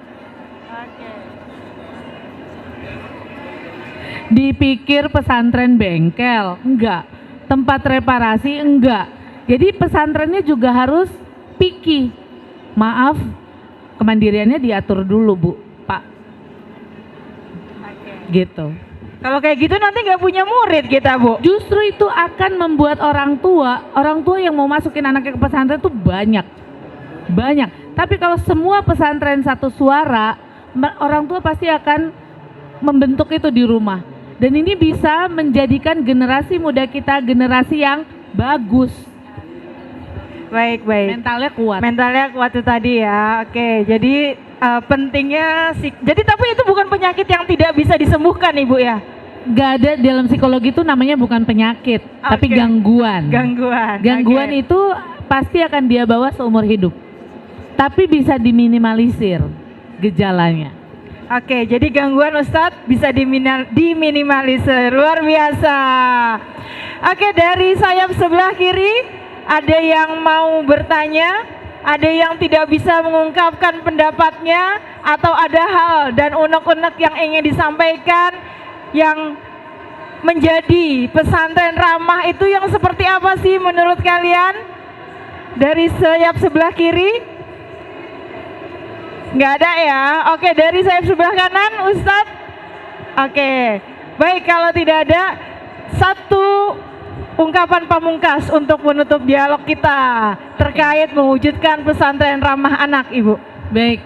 Dipikir pesantren bengkel, enggak. Tempat reparasi, enggak. Jadi pesantrennya juga harus picky. Maaf, kemandiriannya diatur dulu Bu, Pak. Gitu. Kalau kayak gitu nanti nggak punya murid kita Bu. Justru itu akan membuat orang tua yang mau masukin anaknya ke pesantren tuh banyak. Tapi kalau semua pesantren satu suara, orang tua pasti akan membentuk itu di rumah. Dan ini bisa menjadikan generasi muda kita generasi yang bagus. Baik. Mentalnya kuat itu tadi ya. Oke, jadi pentingnya jadi tapi itu bukan penyakit yang tidak bisa disembuhkan Ibu ya? Gak ada dalam psikologi itu namanya bukan penyakit, tapi gangguan. Gangguan itu pasti akan dia bawa seumur hidup. Tapi bisa diminimalisir gejalanya. Oke, jadi gangguan Ustadz bisa diminimalisir, luar biasa. Oke, dari sayap sebelah kiri ada yang mau bertanya, ada yang tidak bisa mengungkapkan pendapatnya, atau ada hal dan unek-unek yang ingin disampaikan yang menjadi pesantren ramah itu yang seperti apa sih menurut kalian? Dari sayap sebelah kiri? Nggak ada ya? Oke, dari sayap sebelah kanan Ustadz? Oke, baik, kalau tidak ada, satu ungkapan pamungkas untuk menutup dialog kita terkait mewujudkan pesantren ramah anak Ibu. Baik,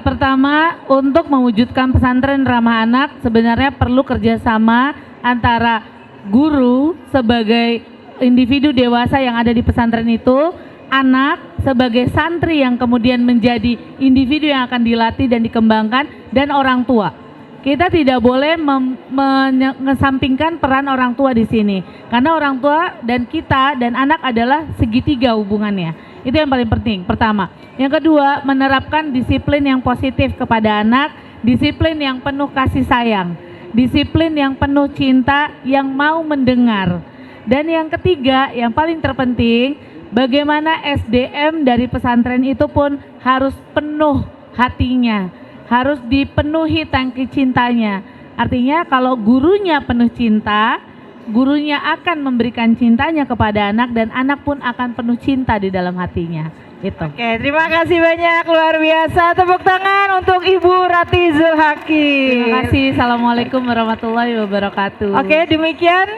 pertama untuk mewujudkan pesantren ramah anak sebenarnya perlu kerjasama antara guru sebagai individu dewasa yang ada di pesantren itu, anak sebagai santri yang kemudian menjadi individu yang akan dilatih dan dikembangkan, dan orang tua. Kita tidak boleh mengesampingkan peran orang tua di sini, karena orang tua dan kita dan anak adalah segitiga hubungannya. Itu yang paling penting, pertama. Yang kedua, menerapkan disiplin yang positif kepada anak, disiplin yang penuh kasih sayang, disiplin yang penuh cinta, yang mau mendengar. Dan yang ketiga, yang paling terpenting, bagaimana SDM dari pesantren itu pun harus penuh hatinya, harus dipenuhi tangki cintanya. Artinya kalau gurunya penuh cinta, gurunya akan memberikan cintanya kepada anak, dan anak pun akan penuh cinta di dalam hatinya. Itu. Oke, terima kasih banyak, luar biasa. Tepuk tangan untuk Ibu Rati Zulhaqi. Terima kasih. Assalamualaikum warahmatullahi wabarakatuh. Oke, demikian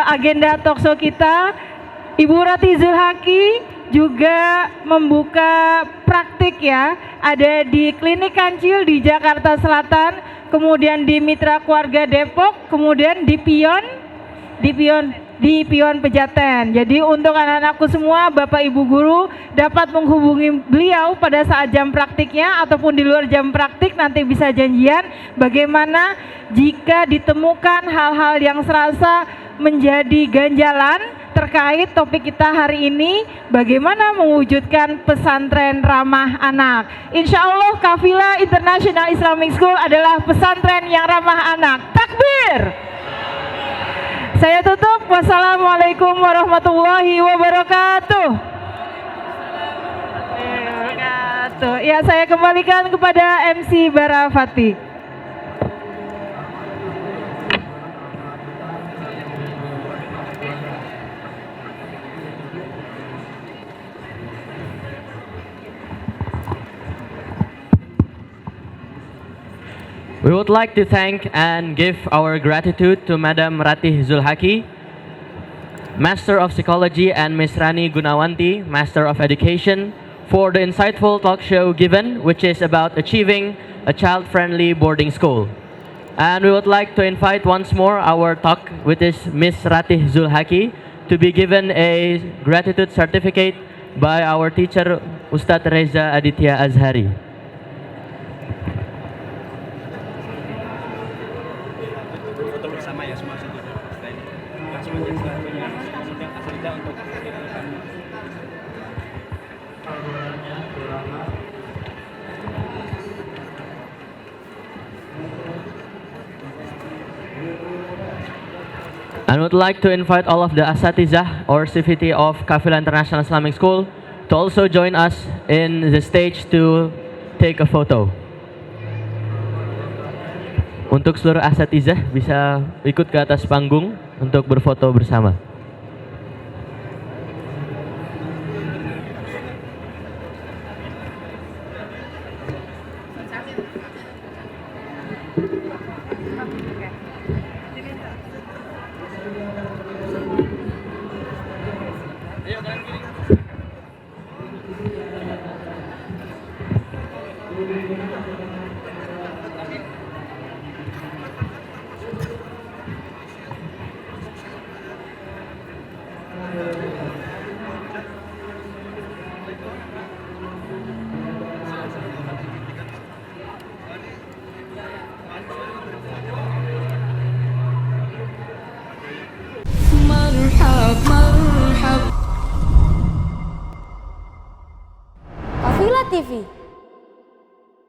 agenda talkshow kita. Ibu Rati Zulhaqi juga membuka praktik ya, ada di Klinik Kancil di Jakarta Selatan, kemudian di Mitra Keluarga Depok, kemudian di Pion Pejaten. Jadi untuk anak-anakku semua, Bapak Ibu guru dapat menghubungi beliau pada saat jam praktiknya ataupun di luar jam praktik, nanti bisa janjian bagaimana jika ditemukan hal-hal yang serasa menjadi ganjalan terkait topik kita hari ini, bagaimana mewujudkan pesantren ramah anak. Insya Allah Kafila International Islamic School adalah pesantren yang ramah anak. Takbir! Saya tutup. Wassalamualaikum warahmatullahi wabarakatuh. wabarakatuh. Ya, saya kembalikan kepada MC Barafati. We would like to thank and give our gratitude to Madam Ratih Zulhaki, Master of Psychology, and Ms. Rani Gunawanti, Master of Education, for the insightful talk show given, which is about achieving a child-friendly boarding school. And we would like to invite once more our talk, which is Ms. Ratih Zulhaki, to be given a gratitude certificate by our teacher, Ustadz Reza Aditya Azhari. And would like to invite all of the Asatizah or CVT of Kafila International Islamic School to also join us in the stage to take a photo. Untuk seluruh Asatizah bisa ikut ke atas panggung untuk berfoto bersama. Kafila TV.